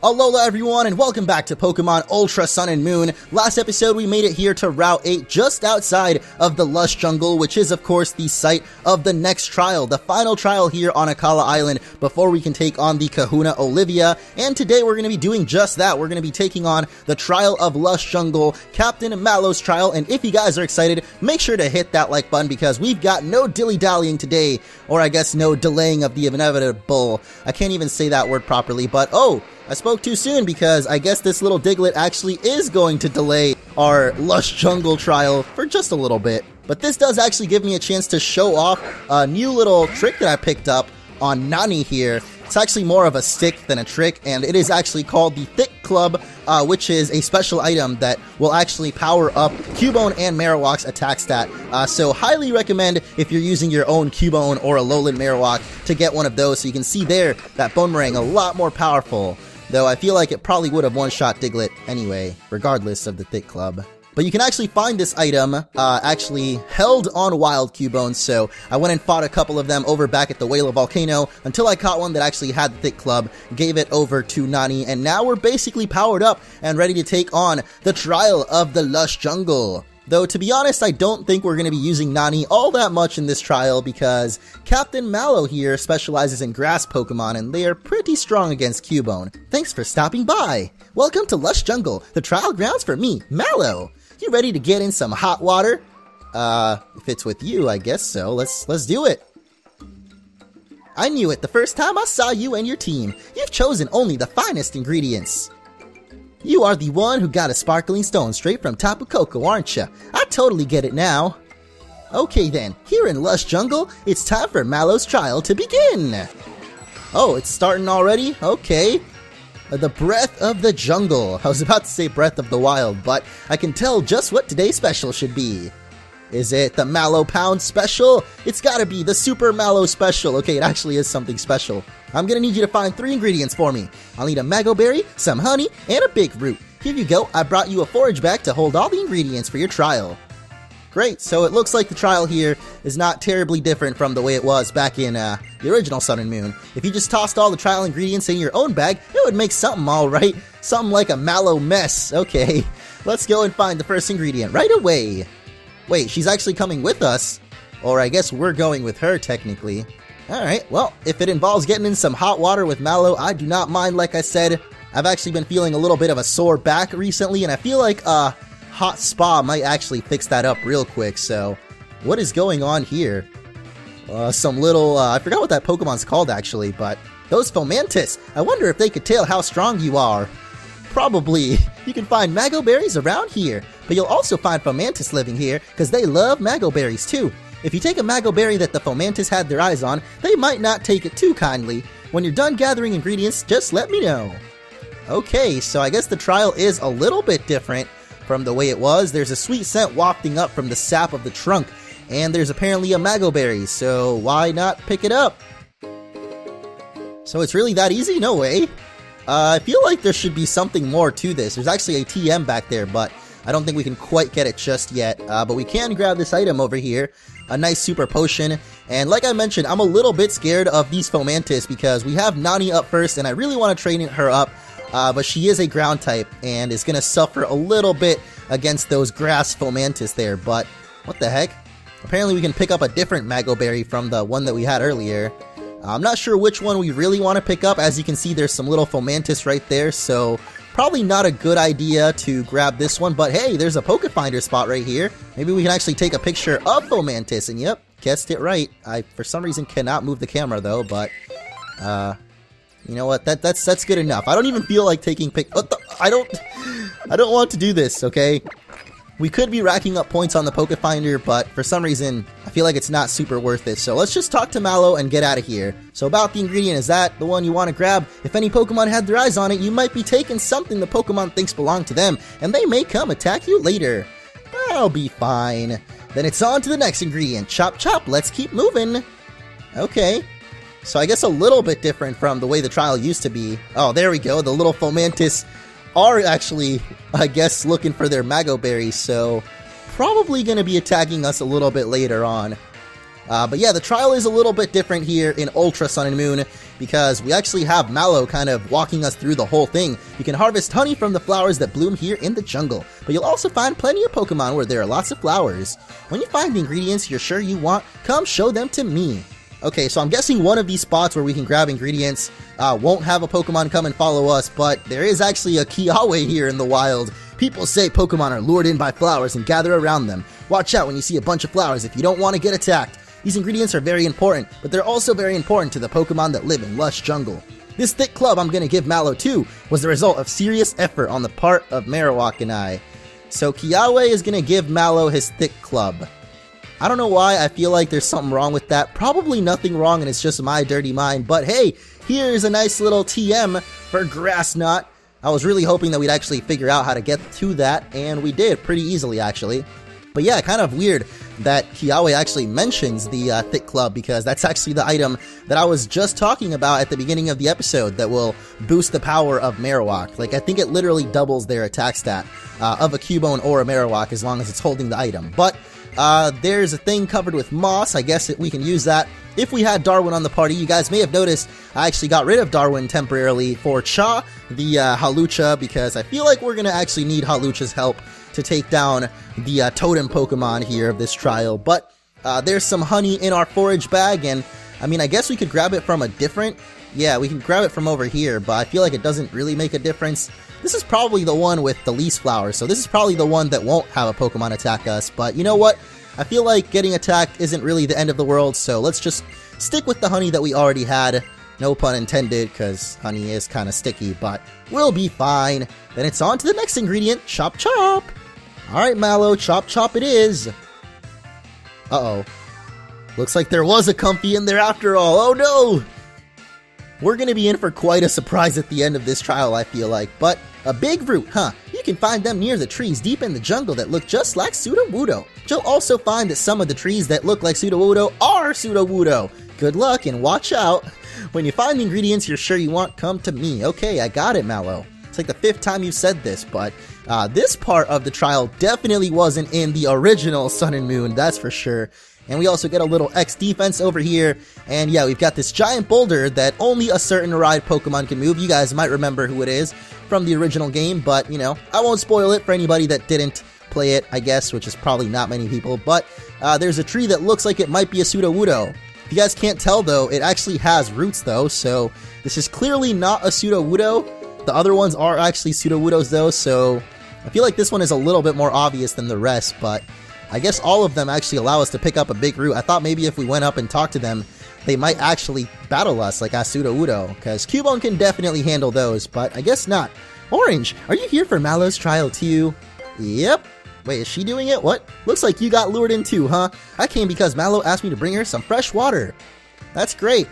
Alola everyone, and welcome back to Pokemon Ultra Sun and Moon. Last episode we made it here to Route 8, just outside of the Lush Jungle, which is of course the site of the next trial, the final trial here on Akala Island, before we can take on the Kahuna Olivia. And today we're going to be doing just that. We're going to be taking on the Trial of Lush Jungle, Captain Mallow's trial, and if you guys are excited, make sure to hit that like button because we've got no dilly-dallying today, or I guess no delaying of the inevitable. I can't even say that word properly, but oh, I spoke too soon because I guess this little Diglett actually is going to delay our Lush Jungle trial for just a little bit. But this does actually give me a chance to show off a new little trick that I picked up on Nani here. It's actually more of a stick than a trick, and it is actually called the Thick Club, which is a special item that will actually power up Cubone and Marowak's attack stat. So highly recommend if you're using your own Cubone or a Alolan Marowak to get one of those. So you can see there that Bonemerang a lot more powerful. Though I feel like it probably would have one-shot Diglett anyway, regardless of the Thick Club. But you can actually find this item actually held on wild Cubone, so I went and fought a couple of them over back at the Whale Volcano until I caught one that actually had the Thick Club, gave it over to Nani, and now we're basically powered up and ready to take on the Trial of the Lush Jungle. Though, to be honest, I don't think we're going to be using Nani all that much in this trial because Captain Mallow here specializes in grass Pokemon and they are pretty strong against Cubone. Thanks for stopping by! Welcome to Lush Jungle, the trial grounds for me, Mallow! You ready to get in some hot water? If it's with you, I guess so. Let's do it! I knew it the first time I saw you and your team. You've chosen only the finest ingredients. You are the one who got a sparkling stone straight from Tapu Koko, aren't ya? I totally get it now. Okay then, here in Lush Jungle, it's time for Mallow's trial to begin! Oh, it's starting already? Okay. The Breath of the Jungle. I was about to say Breath of the Wild, but I can tell just what today's special should be. Is it the Mallow Pound Special? It's gotta be the Super Mallow Special. Okay, it actually is something special. I'm gonna need you to find 3 ingredients for me. I'll need a Maggle Berry, some honey, and a big root. Here you go, I brought you a forage bag to hold all the ingredients for your trial. Great, so it looks like the trial here is not terribly different from the way it was back in the original Sun and Moon. If you just tossed all the trial ingredients in your own bag, it would make something alright. Something like a Mallow mess. Okay, let's go and find the first ingredient right away. Wait, she's actually coming with us? Or I guess we're going with her, technically. Alright, well, if it involves getting in some hot water with Mallow, I do not mind. Like I said, I've actually been feeling a little bit of a sore back recently, and I feel like a hot spa might actually fix that up real quick, so what is going on here? Some little, I forgot what that Pokemon's called actually, but those Fomantis, I wonder if they could tell how strong you are. Probably. You can find Maggle Berries around here, but you'll also find Fomantis living here, because they love Maggle Berries too. If you take a Maggle Berry that the Fomantis had their eyes on, they might not take it too kindly. When you're done gathering ingredients, just let me know. Okay, so I guess the trial is a little bit different from the way it was. There's a sweet scent wafting up from the sap of the trunk, and there's apparently a Maggle Berry, so why not pick it up? So it's really that easy? No way. I feel like there should be something more to this. There's actually a TM back there, but I don't think we can quite get it just yet. But we can grab this item over here, a nice super potion. And like I mentioned, I'm a little bit scared of these Fomantis because we have Nani up first, and I really want to train her up. But she is a ground type and is going to suffer a little bit against those grass Fomantis there. But what the heck? Apparently we can pick up a different Maggle Berry from the one that we had earlier. I'm not sure which one we really want to pick up. As you can see, there's some little Fomantis right there, so probably not a good idea to grab this one. But hey, there's a Pokefinder spot right here. Maybe we can actually take a picture of Fomantis, and yep, guessed it right. I, for some reason, cannot move the camera though, but you know what? That's good enough. I don't even feel like taking I don't want to do this, okay? We could be racking up points on the Pokefinder, but for some reason, I feel like it's not super worth it. So let's just talk to Mallow and get out of here. So about the ingredient, is that the one you want to grab? If any Pokemon had their eyes on it, you might be taking something the Pokemon thinks belong to them, and they may come attack you later. That'll be fine. Then it's on to the next ingredient. Chop chop, let's keep moving. Okay. So I guess a little bit different from the way the trial used to be. Oh, there we go. The little Fomantis are actually, I guess, looking for their Maggle Berries, so probably going to be attacking us a little bit later on. But yeah, the trial is a little bit different here in Ultra Sun and Moon, because we actually have Mallow kind of walking us through the whole thing. You can harvest honey from the flowers that bloom here in the jungle, but you'll also find plenty of Pokemon where there are lots of flowers. When you find the ingredients you're sure you want, come show them to me. Okay, so I'm guessing one of these spots where we can grab ingredients won't have a Pokemon come and follow us, but there is actually a Kiawe here in the wild. People say Pokemon are lured in by flowers and gather around them. Watch out when you see a bunch of flowers if you don't want to get attacked. These ingredients are very important, but they're also very important to the Pokemon that live in lush jungle. This thick club I'm going to give Mallow too was the result of serious effort on the part of Marowak and I. So Kiawe is going to give Mallow his thick club. I don't know why I feel like there's something wrong with that. Probably nothing wrong and it's just my dirty mind, but hey, here's a nice little TM for Grass Knot. I was really hoping that we'd actually figure out how to get to that, and we did pretty easily actually. But yeah, kind of weird that Kiawe actually mentions the thick club, because that's actually the item that I was just talking about at the beginning of the episode that will boost the power of Marowak. Like, I think it literally doubles their attack stat of a Cubone or a Marowak as long as it's holding the item. But there's a thing covered with moss. I guess we can use that. If we had Darwin on the party, you guys may have noticed I actually got rid of Darwin temporarily for Cha, the Hawlucha, because I feel like we're going to actually need Hawlucha's help to take down the totem Pokemon here of this trial. But there's some honey in our forage bag, and I mean, I guess we could grab it from a different... Yeah, we can grab it from over here, but I feel like it doesn't really make a difference. This is probably the one with the least flowers, so this is probably the one that won't have a Pokemon attack us. But you know what? I feel like getting attacked isn't really the end of the world, so let's just stick with the honey that we already had. No pun intended, because honey is kind of sticky, but we'll be fine. Then it's on to the next ingredient, Chop Chop! Alright, Mallow, Chop Chop it is! Uh-oh. Looks like there was a Comfy in there after all, oh no! We're gonna be in for quite a surprise at the end of this trial, I feel like, but a big root, huh? You can find them near the trees deep in the jungle that look just like Sudowoodo. You'll also find that some of the trees that look like Sudowoodo are Sudowoodo. Good luck and watch out. When you find the ingredients you're sure you want, come to me. Okay, I got it, Mallow. It's like the 5th time you've said this, but this part of the trial definitely wasn't in the original Sun and Moon, that's for sure. And we also get a little X defense over here. And yeah, we've got this giant boulder that only a certain ride Pokemon can move. You guys might remember who it is from the original game, but you know, I won't spoil it for anybody that didn't play it, I guess, which is probably not many people. But there's a tree that looks like it might be a Sudowoodo. If you guys can't tell though, it actually has roots though, so this is clearly not a Sudowoodo. The other ones are actually Sudowoodos though, so I feel like this one is a little bit more obvious than the rest, but I guess all of them actually allow us to pick up a big root. I thought maybe if we went up and talked to them, they might actually battle us like a Sudowoodo, because Cubone can definitely handle those, but I guess not. Orange, are you here for Mallow's trial too? Yep. Wait, is she doing it? What? Looks like you got lured in too, huh? I came because Mallow asked me to bring her some fresh water. That's great.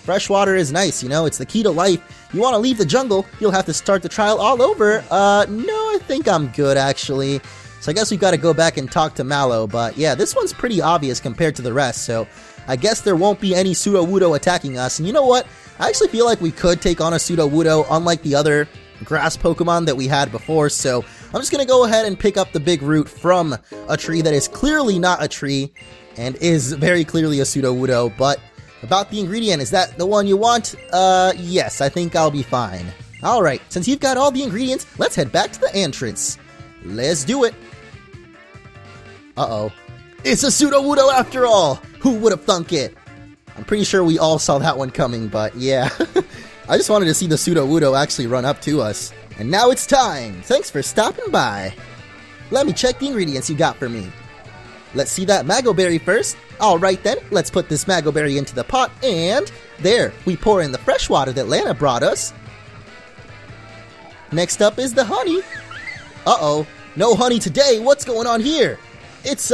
Fresh water is nice, you know, it's the key to life. You want to leave the jungle, you'll have to start the trial all over. No, I think I'm good actually. So I guess we've got to go back and talk to Mallow, but yeah, this one's pretty obvious compared to the rest, so I guess there won't be any Sudowoodo attacking us. And you know what? I actually feel like we could take on a Sudowoodo, unlike the other grass Pokemon that we had before, so I'm just going to go ahead and pick up the big root from a tree that is clearly not a tree, and is very clearly a Sudowoodo. But about the ingredient, is that the one you want? Yes, I think I'll be fine. Alright, since you've got all the ingredients, let's head back to the entrance. Let's do it! Uh-oh. It's a Sudowoodo after all! Who would have thunk it? I'm pretty sure we all saw that one coming, but yeah. I just wanted to see the Sudowoodo actually run up to us. And now it's time! Thanks for stopping by! Let me check the ingredients you got for me. Let's see that Maggle Berry first. Alright then, let's put this Maggle Berry into the pot, and there, we pour in the fresh water that Lana brought us. Next up is the honey. Uh-oh, no honey today, what's going on here? It's,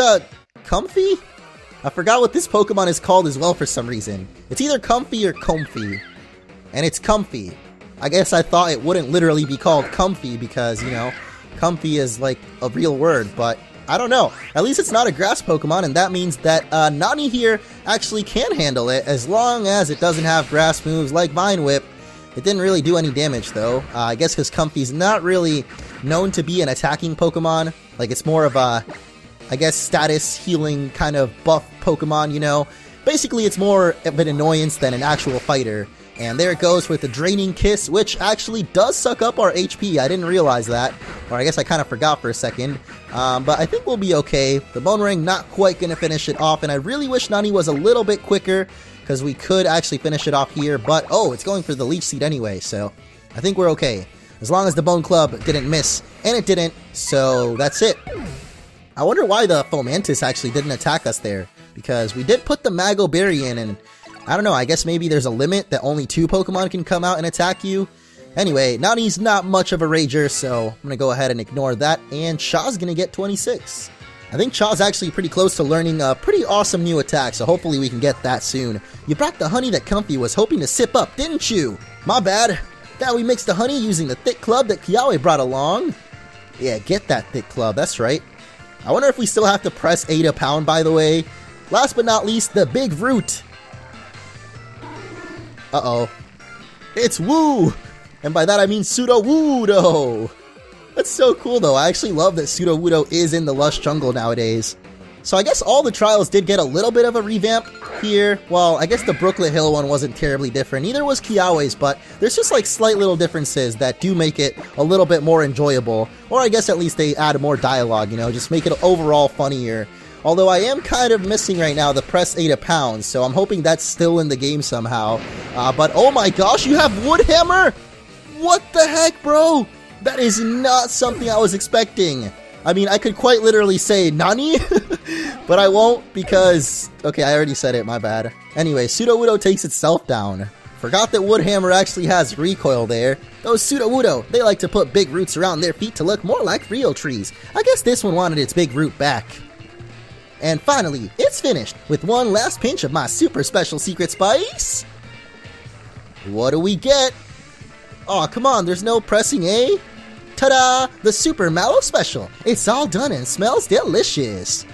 Comfy? I forgot what this Pokemon is called as well for some reason. It's either Comfy or Comfy. And it's Comfy. I guess I thought it wouldn't literally be called Comfy because, you know, Comfy is like a real word, but I don't know. At least it's not a grass Pokemon, and that means that Nani here actually can handle it as long as it doesn't have grass moves like Vine Whip. It didn't really do any damage though. I guess because Comfy's not really known to be an attacking Pokemon. Like, it's more of a, I guess, status healing kind of buff Pokemon, you know? Basically, it's more of an annoyance than an actual fighter. And there it goes with the Draining Kiss, which actually does suck up our HP. I didn't realize that. Or I guess I kind of forgot for a second. But I think we'll be okay. The Bone Ring not quite going to finish it off. And I really wish Nani was a little bit quicker, because we could actually finish it off here. But, oh, it's going for the Leech Seed anyway. So I think we're okay. As long as the Bone Club didn't miss. And it didn't. So that's it. I wonder why the Fomantis actually didn't attack us there. Because we did put the Maggle Berry in, and I don't know, I guess maybe there's a limit that only 2 Pokemon can come out and attack you. Anyway, Nani's not much of a rager, so I'm going to go ahead and ignore that, and Shaw's going to get 26. I think Shaw's actually pretty close to learning a pretty awesome new attack, so hopefully we can get that soon. You brought the honey that Comfy was hoping to sip up, didn't you? My bad. Now we mixed the honey using the thick club that Kiawe brought along. Yeah, get that thick club, that's right. I wonder if we still have to press A to pound, by the way. Last but not least, the big root. Uh-oh. It's Woo! And by that I mean Sudowoodo! That's so cool though, I actually love that Sudowoodo is in the Lush Jungle nowadays. So I guess all the trials did get a little bit of a revamp here. Well, I guess the Brooklet Hill one wasn't terribly different, neither was Kiawe's, but there's just like slight little differences that do make it a little bit more enjoyable. Or I guess at least they add more dialogue, you know, just make it overall funnier. Although I am kind of missing right now the press A to pound, so I'm hoping that's still in the game somehow. But oh my gosh, you have Wood Hammer! What the heck, bro? That is not something I was expecting. I mean, I could quite literally say Nani, but I won't because... Okay, I already said it, my bad. Anyway, Sudowoodo takes itself down. Forgot that Wood Hammer actually has recoil there. Those Sudowoodo, they like to put big roots around their feet to look more like real trees. I guess this one wanted its big root back. And finally, it's finished with one last pinch of my super special secret spice. What do we get? Aw, come on, there's no pressing A? Ta-da! The Super Mallow Special! It's all done and smells delicious!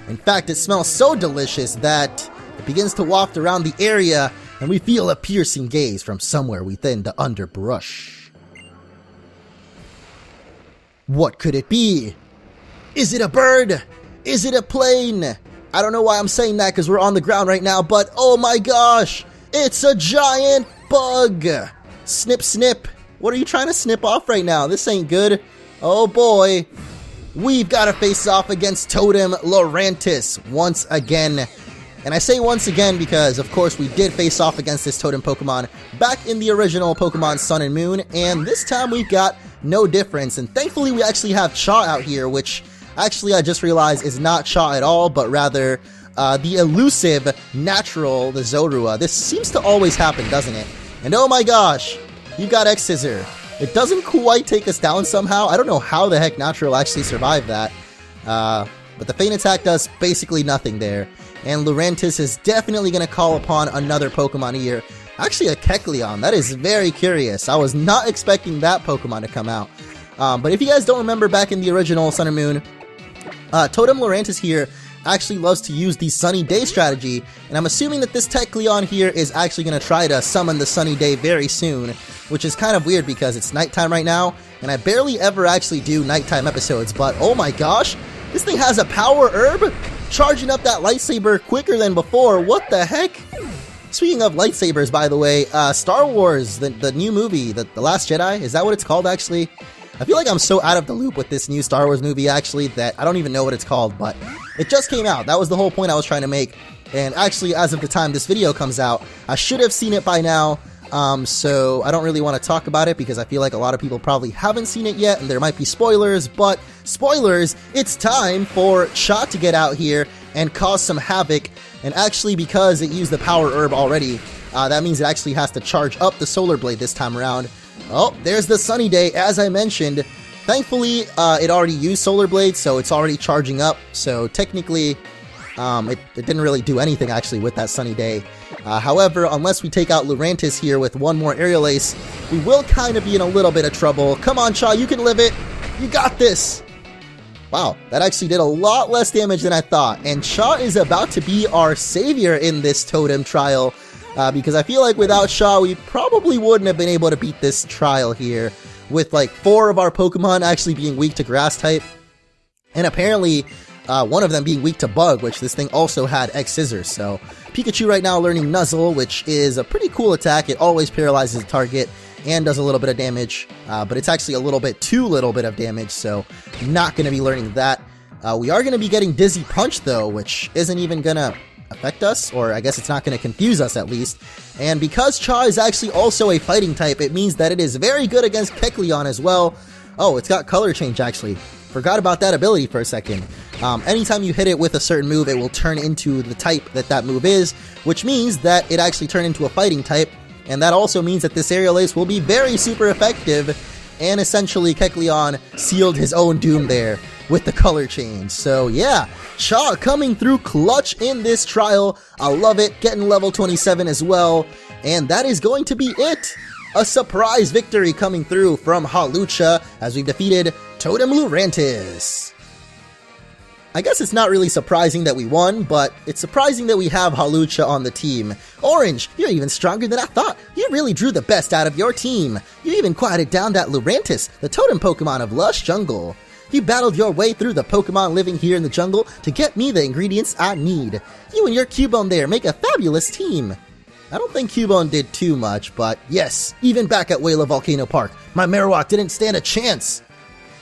In fact, it smells so delicious that it begins to waft around the area and we feel a piercing gaze from somewhere within the underbrush. What could it be? Is it a bird? Is it a plane? I don't know why I'm saying that because we're on the ground right now, but oh my gosh! It's a giant bug! Snip, snip! What are you trying to snip off right now? This ain't good. Oh boy. We've got to face off against Totem Lurantis once again. And I say once again because, of course, we did face off against this Totem Pokemon back in the original Pokemon Sun and Moon, and this time we've got no difference. And thankfully we actually have Chaw out here, which actually I just realized is not Chaw at all, but rather the elusive natural, the Zorua. This seems to always happen, doesn't it? And oh my gosh, you got X-Scissor. It doesn't quite take us down somehow. I don't know how the heck Natural actually survived that. But the Feint Attack does basically nothing there. And Lurantis is definitely going to call upon another Pokemon here. Actually a Kecleon. That is very curious. I was not expecting that Pokemon to come out. But if you guys don't remember back in the original Sun and Moon, Totem Lurantis here actually loves to use the Sunny Day strategy, and I'm assuming that this Kecleon here is actually going to try to summon the Sunny Day very soon, which is kind of weird because it's nighttime right now, and I barely ever actually do nighttime episodes, but oh my gosh, this thing has a Power Herb? Charging up that lightsaber quicker than before, what the heck? Speaking of lightsabers, by the way, Star Wars, the new movie, The Last Jedi, is that what it's called actually? I feel like I'm so out of the loop with this new Star Wars movie, actually, that I don't even know what it's called, but it just came out. That was the whole point I was trying to make, and actually, as of the time this video comes out, I should have seen it by now, so I don't really want to talk about it, because I feel like a lot of people probably haven't seen it yet, and there might be spoilers, but spoilers, it's time for Chaw to get out here and cause some havoc, and actually, because it used the Power Herb already, that means it actually has to charge up the Solar Blade this time around. Oh, there's the Sunny Day, as I mentioned. Thankfully, it already used Solar Blade, so it's already charging up. So technically, it didn't really do anything, actually, with that Sunny Day. However, unless we take out Lurantis here with one more Aerial Ace, we will kind of be in a little bit of trouble. Come on, Chaw, you can live it. You got this. Wow, that actually did a lot less damage than I thought. And Chaw is about to be our savior in this Totem trial. Because I feel like without Chaw, we probably wouldn't have been able to beat this trial here, with like 4 of our Pokemon actually being weak to Grass type, and apparently one of them being weak to Bug, which this thing also had X-Scissors, so Pikachu right now learning Nuzzle, which is a pretty cool attack. It always paralyzes the target and does a little bit of damage, but it's actually a little bit too little bit of damage, so not going to be learning that. We are going to be getting Dizzy Punch, though, which isn't even going to affect us, or I guess it's not going to confuse us, at least. And because Cha is actually also a fighting type, it means that it is very good against Kecleon as well. Oh, it's got color change, actually. Forgot about that ability for a second. Anytime you hit it with a certain move, it will turn into the type that that move is, which means that it actually turned into a fighting type, and that also means that this Aerial Ace will be very super effective, and essentially Kecleon sealed his own doom there with the color change. So yeah, Cha coming through clutch in this trial. I love it, getting level 27 as well, and that is going to be it. A surprise victory coming through from Hawlucha as we've defeated Totem Lurantis. I guess it's not really surprising that we won, but it's surprising that we have Hawlucha on the team. Orange, you're even stronger than I thought. You really drew the best out of your team. You even quieted down that Lurantis, the totem Pokemon of Lush Jungle. You battled your way through the Pokemon living here in the jungle to get me the ingredients I need. You and your Cubone there make a fabulous team. I don't think Cubone did too much, but yes, even back at Wayla Volcano Park, my Marowak didn't stand a chance.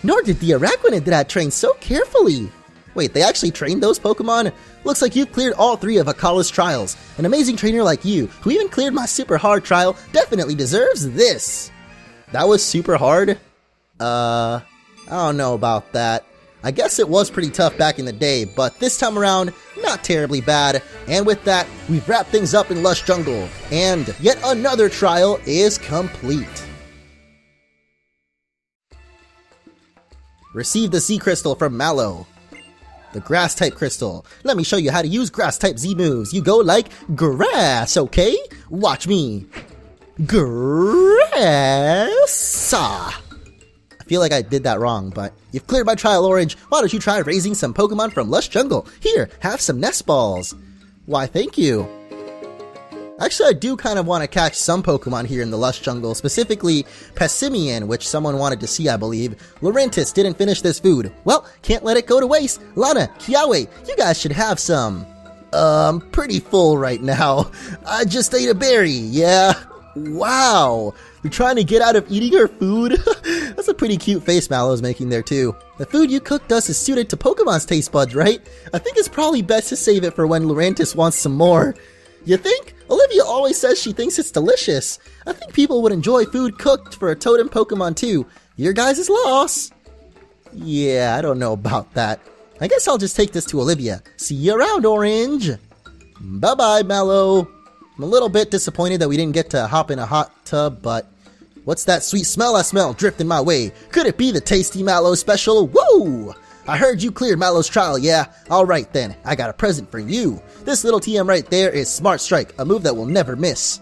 Nor did the Araquanid that I trained so carefully. Wait, they actually trained those Pokemon? Looks like you've cleared all 3 of Akala's trials. An amazing trainer like you, who even cleared my super hard trial, definitely deserves this. That was super hard? I don't know about that. I guess it was pretty tough back in the day, but this time around, not terribly bad. And with that, we've wrapped things up in Lush Jungle, and yet another trial is complete. Receive the Z Crystal from Mallow. The Grass-type Crystal. Let me show you how to use Grass-type Z moves. You go like grass, okay? Watch me. Grass. I feel like I did that wrong, but you've cleared my trial, Orange. Why don't you try raising some Pokemon from Lush Jungle? Here, have some nest balls. Why, thank you. Actually, I do kind of want to catch some Pokemon here in the Lush Jungle, specifically Passimian, which someone wanted to see, I believe. Lurantis didn't finish this food. Well, can't let it go to waste. Lana, Kiawe, you guys should have some. I'm pretty full right now. I just ate a berry, yeah. Wow, you're trying to get out of eating her food? That's a pretty cute face Mallow's making there too. The food you cooked us is suited to Pokemon's taste buds, right? I think it's probably best to save it for when Lurantis wants some more. You think? Olivia always says she thinks it's delicious. I think people would enjoy food cooked for a totem Pokemon too. Your guys' loss. Yeah, I don't know about that. I guess I'll just take this to Olivia. See you around, Orange. Bye-bye, Mallow. I'm a little bit disappointed that we didn't get to hop in a hot tub, but what's that sweet smell I smell drifting my way? Could it be the Tasty Mallow special? Woo! I heard you cleared Mallow's trial, yeah? Alright then, I got a present for you. This little TM right there is Smart Strike, a move that will never miss.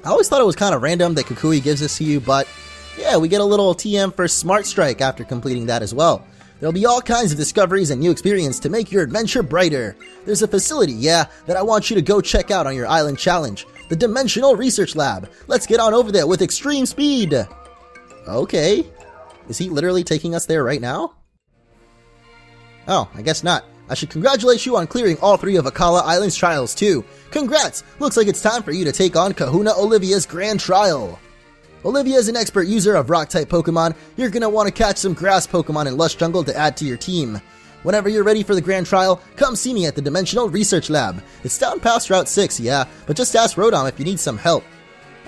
I always thought it was kind of random that Kukui gives this to you, but yeah, we get a little TM for Smart Strike after completing that as well. There'll be all kinds of discoveries and new experience to make your adventure brighter. There's a facility, yeah, that I want you to go check out on your island challenge. The Dimensional Research Lab. Let's get on over there with extreme speed. Okay. Is he literally taking us there right now? Oh, I guess not. I should congratulate you on clearing all 3 of Akala Island's trials too. Congrats! Looks like it's time for you to take on Kahuna Olivia's Grand Trial. Olivia is an expert user of Rock-type Pokemon. You're gonna want to catch some Grass Pokemon in Lush Jungle to add to your team. Whenever you're ready for the Grand Trial, come see me at the Dimensional Research Lab. It's down past Route 6, yeah, but just ask Rodom if you need some help.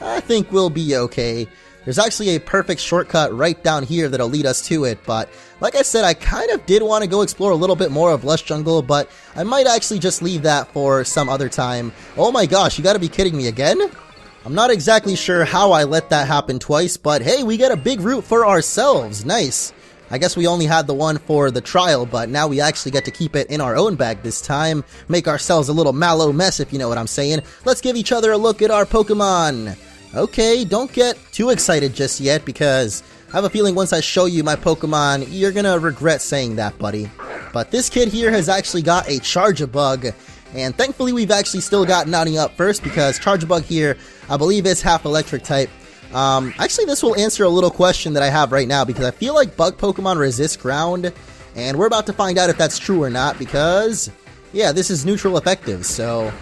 I think we'll be okay. There's actually a perfect shortcut right down here that'll lead us to it, but like I said, I kind of did want to go explore a little bit more of Lush Jungle, but I might actually just leave that for some other time. Oh my gosh, you gotta be kidding me again? I'm not exactly sure how I let that happen twice, but hey, we get a big route for ourselves. Nice. I guess we only had the one for the trial, but now we actually get to keep it in our own bag this time. Make ourselves a little Mallow mess, if you know what I'm saying. Let's give each other a look at our Pokemon. Okay, don't get too excited just yet, because I have a feeling once I show you my Pokemon, you're gonna regret saying that, buddy. But this kid here has actually got a Charjabug, and thankfully we've actually still got Naughty up first, because Charjabug here, I believe is half electric type. Actually this will answer a little question that I have right now, because I feel like bug Pokemon resist ground, and we're about to find out if that's true or not, because, yeah, this is neutral effective, so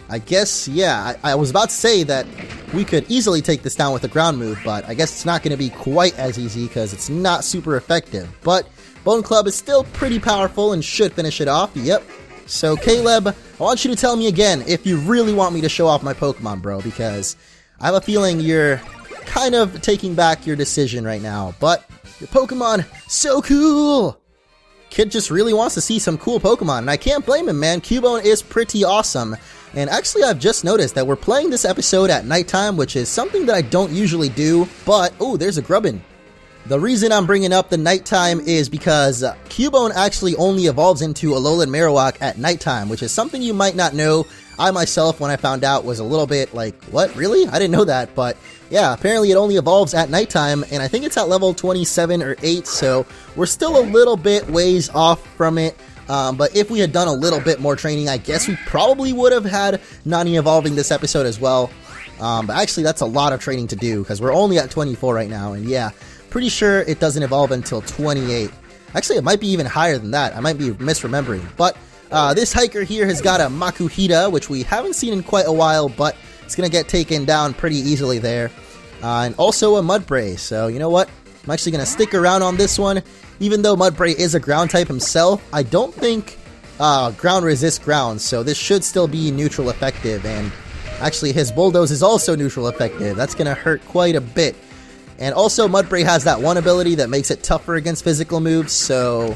I guess, yeah, I was about to say that we could easily take this down with a ground move, but I guess it's not going to be quite as easy because it's not super effective. But Bone Club is still pretty powerful and should finish it off, yep. So Caleb, I want you to tell me again if you really want me to show off my Pokemon, bro, because I have a feeling you're kind of taking back your decision right now, but your Pokemon, so cool! Kid just really wants to see some cool Pokemon, and I can't blame him, man. Cubone is pretty awesome. And actually, I've just noticed that we're playing this episode at nighttime, which is something that I don't usually do, but, oh, there's a Grubbin. The reason I'm bringing up the nighttime is because Cubone actually only evolves into Alolan Marowak at nighttime, which is something you might not know. I myself, when I found out, was a little bit like, what, really? I didn't know that, but yeah, apparently it only evolves at nighttime, and I think it's at level 27 or 8, so we're still a little bit ways off from it. But if we had done a little bit more training, I guess we probably would have had Nani evolving this episode as well. But actually, that's a lot of training to do, because we're only at 24 right now, and yeah, pretty sure it doesn't evolve until 28. Actually, it might be even higher than that. I might be misremembering. But this hiker here has got a Makuhita, which we haven't seen in quite a while, but it's going to get taken down pretty easily there. And also a Mudbray, so you know what? I'm actually going to stick around on this one. Even though Mudbray is a ground type himself, I don't think ground resists ground, so this should still be neutral effective. And actually, his Bulldoze is also neutral effective. That's going to hurt quite a bit. And also, Mudbray has that one ability that makes it tougher against physical moves, so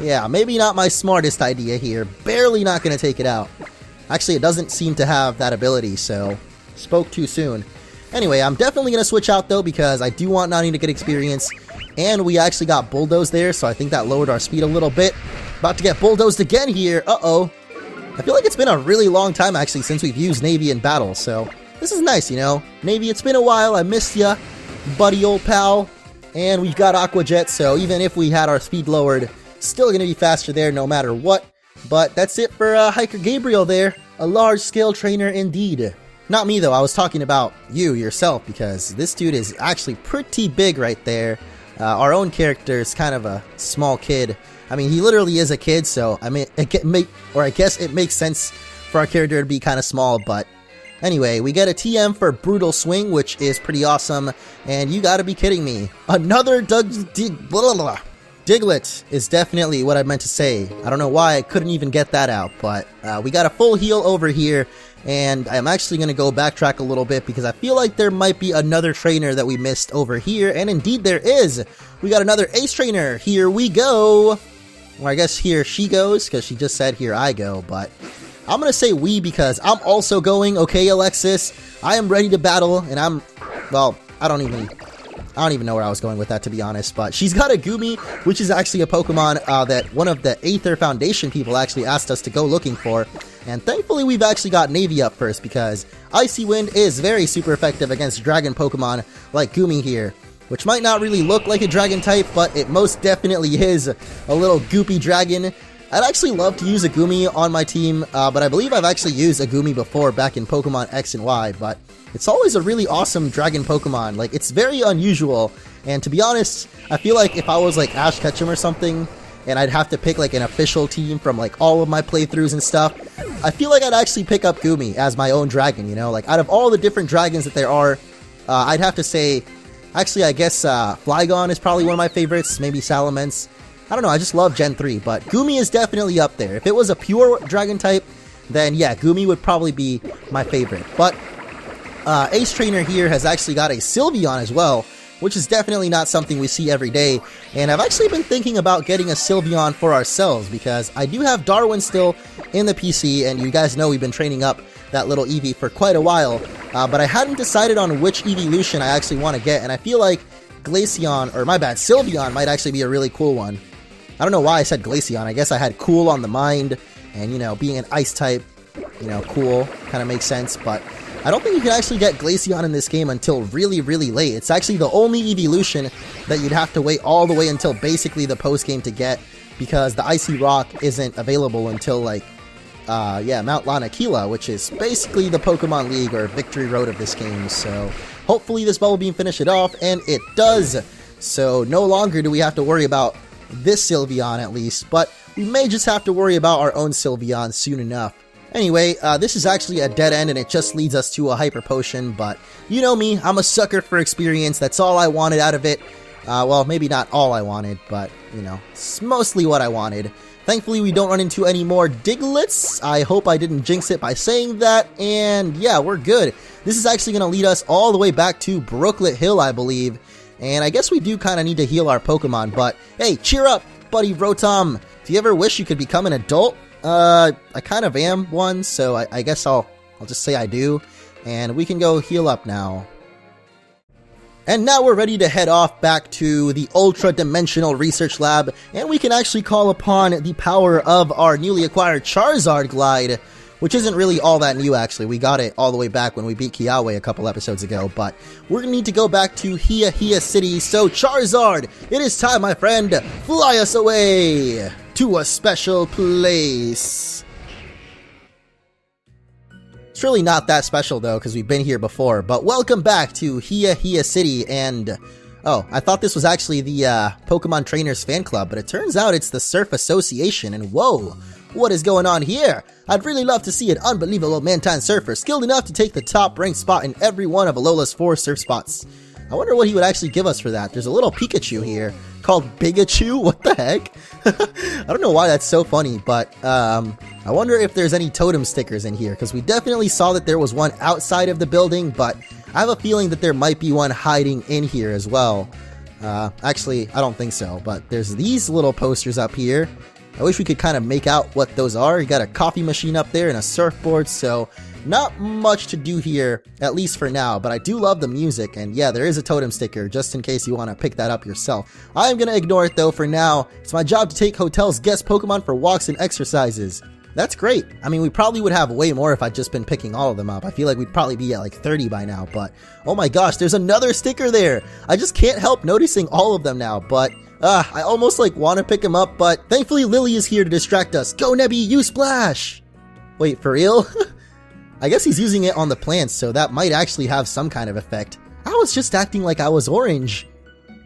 yeah, maybe not my smartest idea here. Barely not going to take it out. Actually, it doesn't seem to have that ability, so spoke too soon. Anyway, I'm definitely going to switch out, though, because I do want Nani to get experience. And we actually got Bulldoze there, so I think that lowered our speed a little bit. About to get Bulldozed again here. Uh-oh. I feel like it's been a really long time, actually, since we've used Navy in battle, so this is nice, you know? Navy, it's been a while. I missed ya, buddy old pal. And we've got Aquajet, so even if we had our speed lowered, still going to be faster there no matter what. But that's it for Hiker Gabriel there. A large-scale trainer indeed. Not me, though. I was talking about you, yourself, because this dude is actually pretty big right there. Our own character is kind of a small kid. I mean, he literally is a kid, so I mean, I guess it makes sense for our character to be kind of small, but anyway, we get a TM for Brutal Swing, which is pretty awesome, and you gotta be kidding me. Another Diglett is definitely what I meant to say. I don't know why I couldn't even get that out, but we got a full heal over here, and I'm actually going to go backtrack a little bit because I feel like there might be another trainer that we missed over here, and indeed there is. We got another Ace Trainer. Here we go. Or I guess here she goes, because she just said here I go, but I'm going to say we because I'm also going. Okay, Alexis, I am ready to battle, and well, I don't even know where I was going with that, to be honest, but she's got a Goomy, which is actually a Pokemon that one of the Aether Foundation people actually asked us to go looking for, and thankfully we've actually got Navy up first, because Icy Wind is very super effective against Dragon Pokemon like Goomy here, which might not really look like a Dragon type, but it most definitely is a little goopy dragon. I'd actually love to use a Goomy on my team, but I believe I've actually used a Goomy before back in Pokemon X and Y, but it's always a really awesome dragon Pokemon. Like, it's very unusual, and to be honest, I feel like if I was like Ash Ketchum or something, and I'd have to pick like an official team from like all of my playthroughs and stuff, I feel like I'd actually pick up Goomy as my own dragon, you know? Like, out of all the different dragons that there are, I'd have to say, actually, I guess Flygon is probably one of my favorites, maybe Salamence. I don't know, I just love Gen 3, but Goomy is definitely up there. If it was a pure dragon type, then yeah, Goomy would probably be my favorite. But Ace Trainer here has actually got a Sylveon as well, which is definitely not something we see every day. And I've actually been thinking about getting a Sylveon for ourselves, because I do have Darwin still in the PC, and you guys know we've been training up that little Eevee for quite a while. But I hadn't decided on which evolution I actually want to get, and I feel like Sylveon might actually be a really cool one. I don't know why I said Glaceon. I guess I had cool on the mind, and, you know, being an ice type, you know, cool kind of makes sense, but I don't think you can actually get Glaceon in this game until really, really late. It's actually the only evolution that you'd have to wait all the way until basically the post-game to get, because the Icy Rock isn't available until, like, Mount Lanakila, which is basically the Pokemon League or Victory Road of this game, so hopefully this Bubble Beam finish it off, and it does! So no longer do we have to worry about this Sylveon at least, but we may just have to worry about our own Sylveon soon enough. Anyway, this is actually a dead end and it just leads us to a hyper potion, but you know me, I'm a sucker for experience. That's all I wanted out of it. Well, maybe not all I wanted, but, you know, it's mostly what I wanted. Thankfully, we don't run into any more Digletts. I hope I didn't jinx it by saying that, and yeah, we're good. This is actually going to lead us all the way back to Brooklet Hill, I believe, and I guess we do kind of need to heal our Pokemon, but hey, cheer up, buddy Rotom. Do you ever wish you could become an adult? I kind of am one, so I guess I'll just say I do, and we can go heal up now. And now we're ready to head off back to the Ultra Dimensional Research Lab, and we can actually call upon the power of our newly acquired Charizard Glide, which isn't really all that new actually. We got it all the way back when we beat Kiawe a couple episodes ago, but we're gonna need to go back to Hiya City, so Charizard, it is time, my friend, fly us away to a special place. It's really not that special though, because we've been here before, but welcome back to Hiya City, and oh, I thought this was actually the Pokemon Trainers Fan Club, but it turns out it's the Surf Association, and whoa, what is going on here? I'd really love to see an unbelievable Mantine surfer skilled enough to take the top ranked spot in every one of Alola's 4 surf spots. I wonder what he would actually give us for that. There's a little Pikachu here called Bigachu. What the heck? I don't know why that's so funny, but I wonder if there's any totem stickers in here, because we definitely saw that there was one outside of the building, but I have a feeling that there might be one hiding in here as well. Actually, I don't think so, but there's these little posters up here. I wish we could kind of make out what those are. You got a coffee machine up there and a surfboard, so not much to do here, at least for now, but I do love the music, and yeah, there is a totem sticker, just in case you want to pick that up yourself. I'm gonna ignore it though for now. It's my job to take Hotel's guest Pokemon for walks and exercises. That's great. I mean, we probably would have way more if I'd just been picking all of them up. I feel like we'd probably be at like 30 by now, but oh my gosh, there's another sticker there. I just can't help noticing all of them now, but I almost like want to pick them up, but thankfully Lily is here to distract us. Go Nebby, you splash! Wait, for real? I guess he's using it on the plants, so that might actually have some kind of effect. I was just acting like I was orange.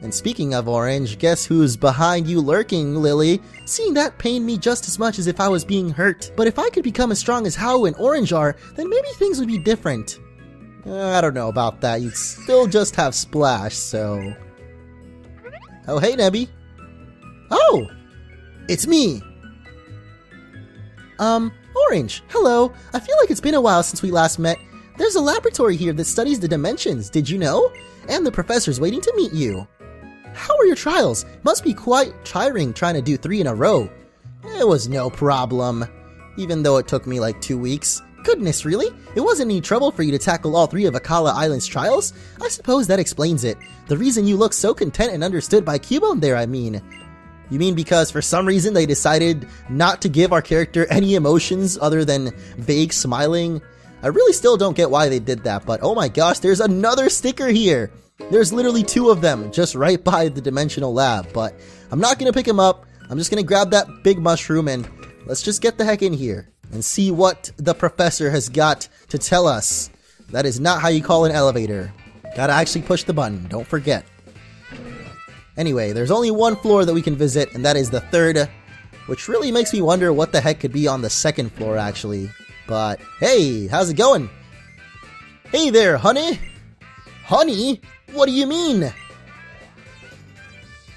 And speaking of orange, guess who's behind you lurking, Lily? Seeing that pained me just as much as if I was being hurt. But if I could become as strong as Hau and Orange are, then maybe things would be different. I don't know about that. You'd still just have Splash, so... Oh, hey, Nebby. Oh! It's me! Orange, hello. I feel like it's been a while since we last met. There's a laboratory here that studies the dimensions, did you know? And the professor's waiting to meet you. How are your trials? Must be quite tiring trying to do 3 in a row. It was no problem. Even though it took me like 2 weeks. Goodness, really? It wasn't any trouble for you to tackle all 3 of Akala Island's trials? I suppose that explains it. The reason you look so content and understood by Cubone there, I mean. You mean because for some reason they decided not to give our character any emotions other than vague smiling? I really still don't get why they did that, but oh my gosh, there's another sticker here! There's literally 2 of them just right by the Dimensional Lab, but I'm not gonna pick them up. I'm just gonna grab that big mushroom and let's just get the heck in here and see what the professor has got to tell us. That is not how you call an elevator. Gotta actually push the button, don't forget. Anyway, there's only one floor that we can visit, and that is the 3rd, which really makes me wonder what the heck could be on the 2nd floor, actually. But, hey, how's it going? Hey there, honey! Honey? What do you mean?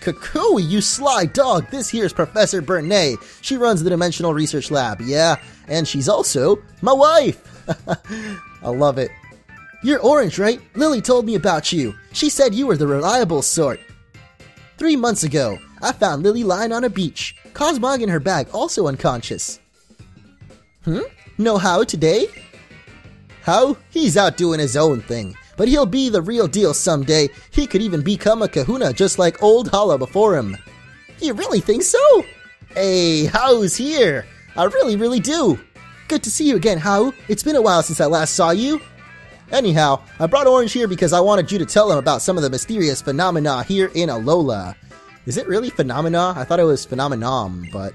Cuckoo, you sly dog! This here's Professor Burnet. She runs the Dimensional Research Lab, yeah, and she's also my wife! I love it. You're Orange, right? Lily told me about you. She said you were the reliable sort. 3 months ago, I found Lily lying on a beach. Cosmog in her bag, also unconscious. No Hau today? Hau? He's out doing his own thing. But he'll be the real deal someday. He could even become a kahuna just like old Hala before him. You really think so? Hey, Hau's here. I really do. Good to see you again, Hau. It's been a while since I last saw you. Anyhow, I brought Orange here because I wanted you to tell him about some of the mysterious phenomena here in Alola. Is it really phenomena? I thought it was phenomenon, but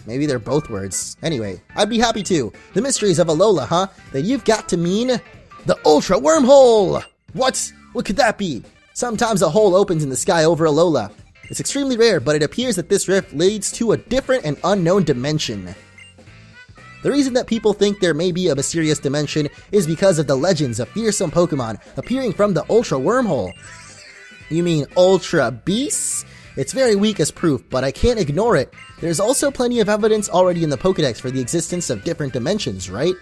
maybe they're both words. Anyway, I'd be happy to. The mysteries of Alola, huh? That you've got to mean the Ultra Wormhole! What? What could that be? Sometimes a hole opens in the sky over Alola. It's extremely rare, but it appears that this rift leads to a different and unknown dimension. The reason that people think there may be a mysterious dimension is because of the legends of fearsome Pokemon appearing from the Ultra Wormhole. You mean Ultra Beasts? It's very weak as proof, but I can't ignore it. There's also plenty of evidence already in the Pokedex for the existence of different dimensions, right?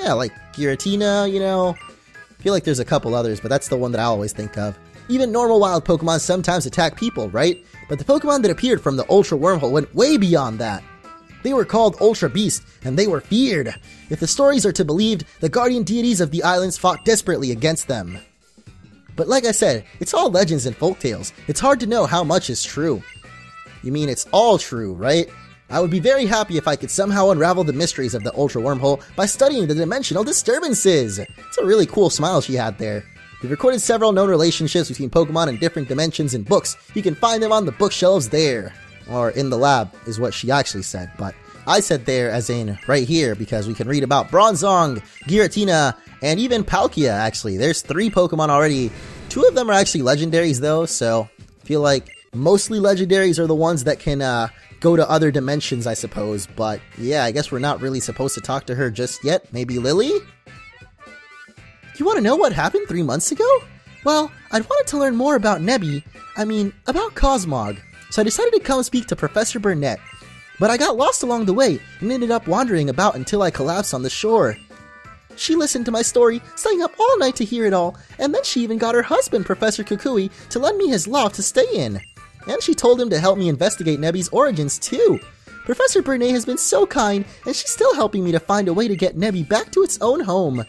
Yeah, like Giratina, you know. I feel like there's a couple others, but that's the one that I always think of. Even normal wild Pokemon sometimes attack people, right? But the Pokemon that appeared from the Ultra Wormhole went way beyond that. They were called Ultra Beasts, and they were feared. If the stories are to be believed, the guardian deities of the islands fought desperately against them. But like I said, it's all legends and folktales. It's hard to know how much is true. You mean it's all true, right? I would be very happy if I could somehow unravel the mysteries of the Ultra Wormhole by studying the dimensional disturbances. It's a really cool smile she had there. We've recorded several known relationships between Pokemon and different dimensions in books. You can find them on the bookshelves there. Or in the lab is what she actually said, but I said there as in right here because we can read about Bronzong, Giratina, and even Palkia actually. There's 3 Pokemon already. 2 of them are actually legendaries though, so I feel like mostly legendaries are the ones that can go to other dimensions, I suppose. But yeah, I guess we're not really supposed to talk to her just yet. Maybe Lily? You want to know what happened 3 months ago? Well, I'd wanted to learn more about about Cosmog. So I decided to come speak to Professor Burnet. But I got lost along the way and ended up wandering about until I collapsed on the shore. She listened to my story, staying up all night to hear it all, and then she even got her husband, Professor Kukui, to lend me his loft to stay in. And she told him to help me investigate Nebby's origins too. Professor Burnet has been so kind, and she's still helping me to find a way to get Nebby back to its own home.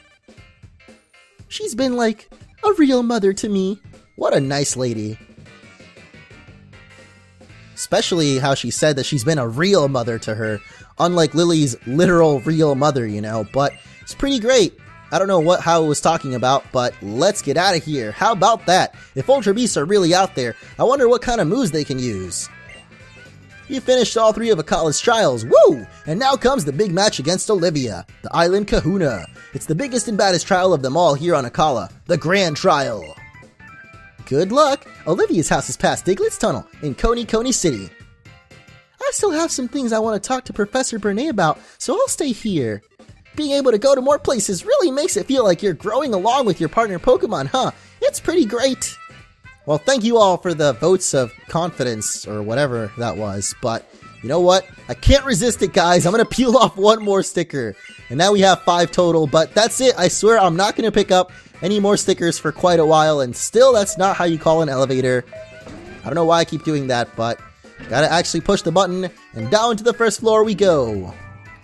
She's been like a real mother to me. What a nice lady. Especially how she said that she's been a real mother to her, unlike Lily's literal real mother, you know, but it's pretty great. I don't know what Hao was talking about, but let's get out of here. How about that? If Ultra Beasts are really out there, I wonder what kind of moves they can use. You finished all 3 of Akala's trials, woo! And now comes the big match against Olivia, the Island Kahuna. It's the biggest and baddest trial of them all here on Akala, the Grand Trial. Good luck! Olivia's house is past Diglett's Tunnel in Coney City. I still have some things I want to talk to Professor Burnet about, so I'll stay here. Being able to go to more places really makes it feel like you're growing along with your partner Pokemon, huh? It's pretty great! Well, thank you all for the votes of confidence, or whatever that was, but you know what? I can't resist it, guys. I'm gonna peel off 1 more sticker. And now we have 5 total, but that's it. I swear I'm not gonna pick up any more stickers for quite a while, and still that's not how you call an elevator. I don't know why I keep doing that, but gotta actually push the button, and down to the first floor we go.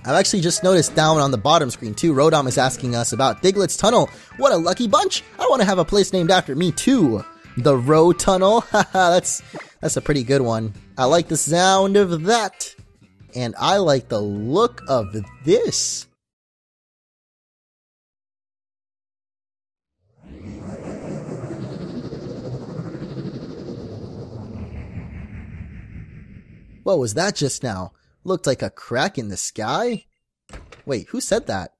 I've actually just noticed down on the bottom screen too, Rodom is asking us about Diglett's Tunnel. What a lucky bunch! I want to have a place named after me too. The Row Tunnel? Haha, that's a pretty good one. I like the sound of that. And I like the look of this. What was that just now? Looked like a crack in the sky? Wait, who said that?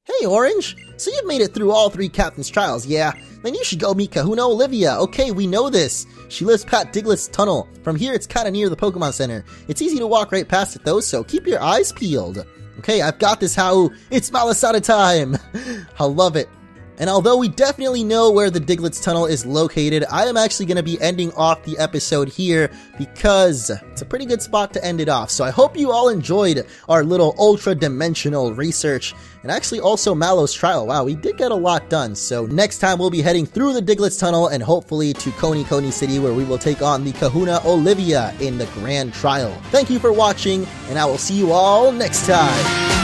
Hey, Orange! So you've made it through all 3 Captain's Trials, yeah? Then you should go meet Kahuna Olivia. Okay, we know this. She lives past Diglett's Tunnel. From here, it's kinda near the Pokemon Center. It's easy to walk right past it though, so keep your eyes peeled. Okay, I've got this, Hao. It's Malasada time! I love it. And although we definitely know where the Diglett's Tunnel is located, I am actually going to be ending off the episode here because it's a pretty good spot to end it off. So I hope you all enjoyed our little ultra-dimensional research, and actually also Mallow's trial. Wow, we did get a lot done. So next time we'll be heading through the Diglett's Tunnel and hopefully to Coney City, where we will take on the Kahuna Olivia in the Grand Trial. Thank you for watching, and I will see you all next time.